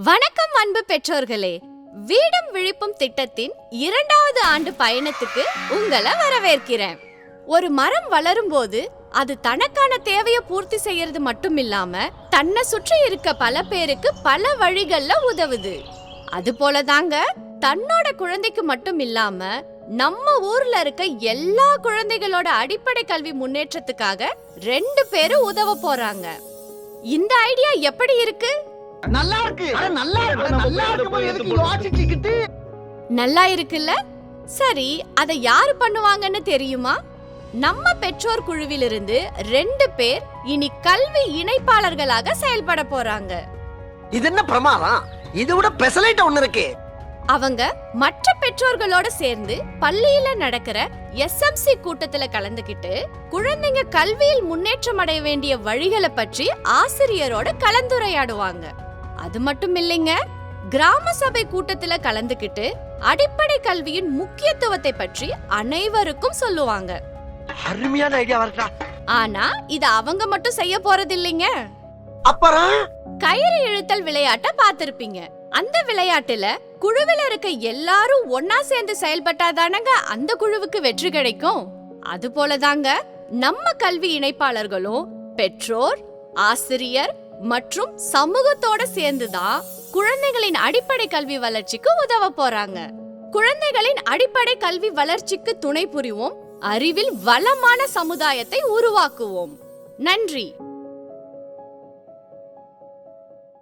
வணக்கம் அன்பு பெற்றோர்களே, வீடும் விழிப்பும் திட்டத்தின் 2வது ஆண்டு பயணத்துக்கு உங்களை வரவேற்கிறேன். ஒரு மரம் வளரும் போது அது தனக்கான தேவையை பூர்த்தி செய்யறது மட்டும் இல்லாம தன்னை சுற்றி இருக்க பல பேருக்கு பல வழிகள்ல உதவுது. அது போலதாங்க தன்னோட குழந்தைக்கு மட்டும் இல்லாம நம்ம ஊர்ல இருக்க எல்லா குழந்தைகளோட அடிப்படை கல்வி முன்னேற்றத்துக்காக 2 பேரும் உதவ போறாங்க. இந்த ஐடியா எப்படி இருக்கு? நல்லா இருக்கு. நல்லா இருக்கு. நல்லா இருக்கும்போது எதுக்கு யோசிச்சிக்கிட்டு? நல்லா இருக்குல்ல? சரி, அதை யாரு பண்ணுவாங்கன்னு தெரியுமா? நம்ம பெற்றோர் குழுவிலிருந்து 2 பேர் இனி கல்வி இணைப்பாளர்களாக செயல்பட போறாங்க. இது என்ன பிரமாதம்? இது விட பெசலைட் ஒண்ணு இருக்கு. அவங்க மற்ற பெற்றோர்களோட சேர்ந்து பள்ளியில நடக்கிற எஸ்எம்சி கூட்டத்துல கலந்துக்கிட்டு குழந்தைங்க கல்வியில் முன்னேற்றம் அடைய வேண்டிய வழிகளை பற்றி ஆசிரியரோட கலந்துரையாடுவாங்க. அது மட்டும் இல்லைங்க, கிராம சபை கூட்டத்துல கலந்துக்கிட்டு அடிப்படை கல்வியின் முக்கியத்துவத்தை பற்றி அனைவருக்கும் சொல்லுவாங்க. அருமையான ஐடியா வரட்டா. ஆனா இத அவங்க மட்டும் செய்ய போறது இல்லைங்க. அப்புறம் கயிறு இழுத்தல் விளையாட்ட பார்த்திருப்பீங்க. அந்த விளையாட்டுல குழுவில இருக்க எல்லாரும் ஒன்னா சேர்ந்து செயல்பட்டாதானங்க அந்த குழுவுக்கு வெற்றி கிடைக்கும். அது போலதாங்க நம்ம கல்வி இணைப்பாளர்களும் பெற்றோர், ஆசிரியர் மற்றும் சமூகத்தோட சேர்ந்துதான் குழந்தைகளின் அடிப்படை கல்வி வளர்ச்சிக்கு உதவ போறாங்க. குழந்தைகளின் அடிப்படை கல்வி வளர்ச்சிக்கு துணை புரிவோம், அறிவில் வளமான சமுதாயத்தை உருவாக்குவோம். நன்றி.